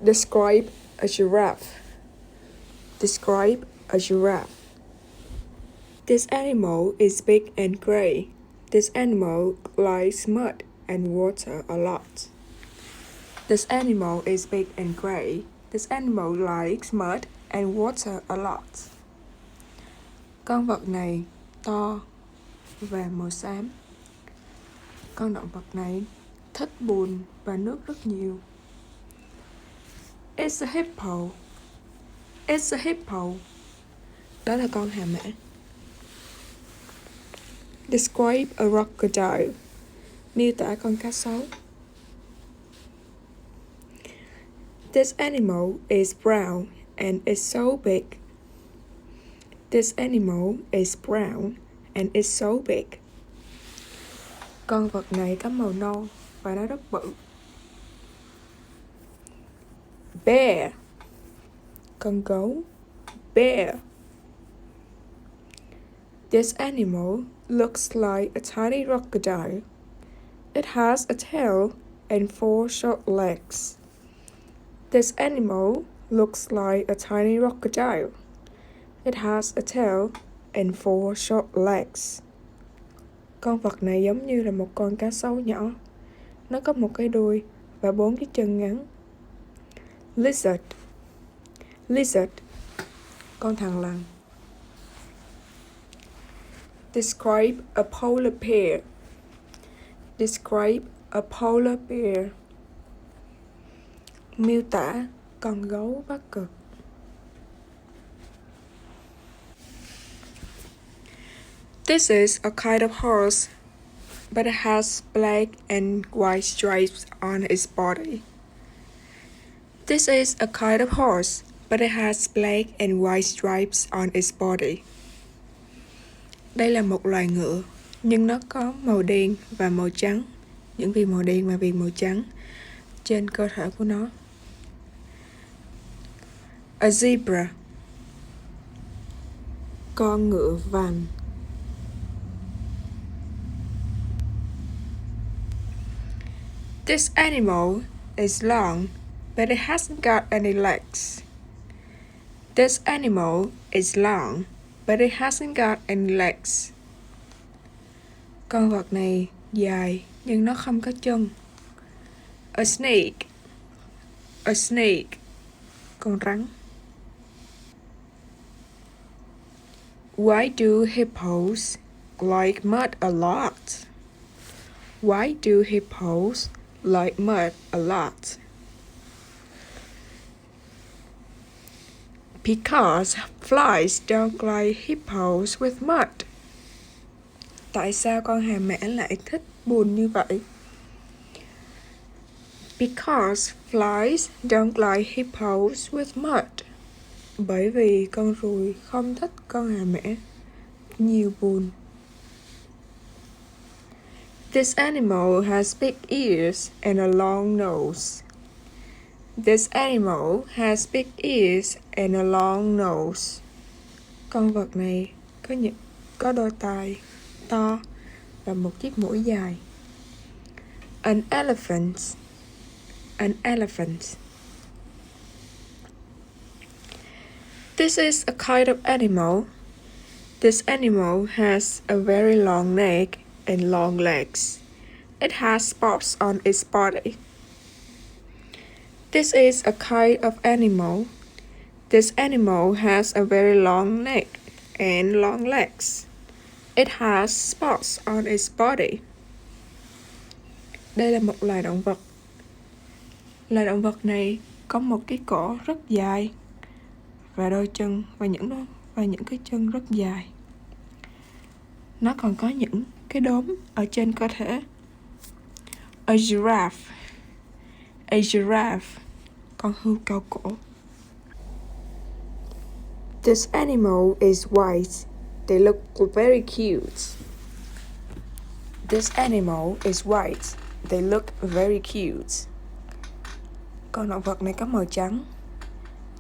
Describe a giraffe. Describe a giraffe. This animal is big and gray. This animal likes mud and water a lot. This animal is big and gray. This animal likes mud and water a lot. Con vật này to và màu xám. Con động vật này thích bùn và nước rất nhiều. It's a hippo. It's a hippo. Đó là con hà mã. Describe a crocodile. Miêu tả con cá sấu. This animal is brown and is so big. This animal is brown and is so big. Con vật này có màu nâu và nó rất bự. Bear. Con gấu. Bear. This animal looks like a tiny crocodile. It has a tail and 4 short legs. This animal looks like a tiny crocodile. It has a tail and 4 short legs. Con vật này giống như là một con cá sấu nhỏ. Nó có một cái đuôi và 4 cái chân ngắn. Lizard. Lizard. Con thằn lằn. Describe a polar bear. Describe a polar bear. Miêu tả con gấu Bắc Cực. This is a kind of horse, but it has black and white stripes on its body. This is a kind of horse, but it has black and white stripes on its body. Đây là một loài ngựa, nhưng nó có màu đen và màu trắng, những viền màu đen và viền màu trắng trên cơ thể của nó. A zebra. Con ngựa vàng. This animal is long, but it hasn't got any legs. This animal is long, but it hasn't got any legs. Con vật này dài, nhưng nó không có chân. A snake. A snake. Con rắn. Why do hippos like mud a lot? Why do hippos like mud a lot? Because flies don't like hippos with mud. Tại sao con hà mã lại thích bùn như vậy? Because flies don't like hippos with mud. Bởi vì con ruồi không thích con hà mã nhiều bùn. This animal has big ears and a long nose. This animal has big ears and a long nose. Con vật này có đôi tai to và một chiếc mũi dài. An elephant. An elephant. This is a kind of animal. This animal has a very long neck and long legs. It has spots on its body. This is a kind of animal. This animal has a very long neck and long legs. It has spots on its body. Đây là một loài động vật. Loài động vật này có một cái cổ rất dài và đôi chân và những cái chân rất dài. Nó còn có những cái đốm ở trên cơ thể. A giraffe. A giraffe. Con hươu cao cổ. This animal is white. They look very cute. This animal is white. They look very cute. Con động vật này có màu trắng.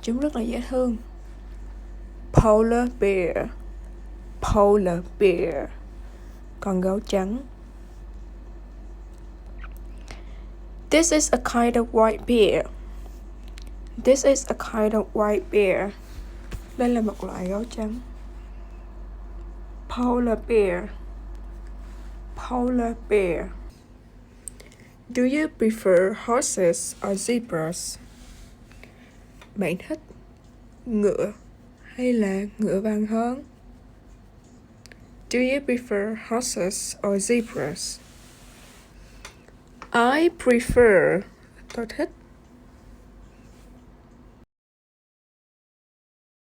Chúng rất là dễ thương. Polar bear. Polar bear. Con gấu trắng. This is a kind of white bear. This is a kind of white bear. Đây là một loại gấu trắng. Polar bear. Polar bear. Do you prefer horses or zebras? Bạn thích ngựa hay là ngựa vàng hơn? Do you prefer horses or zebras? I prefer. Tôi thích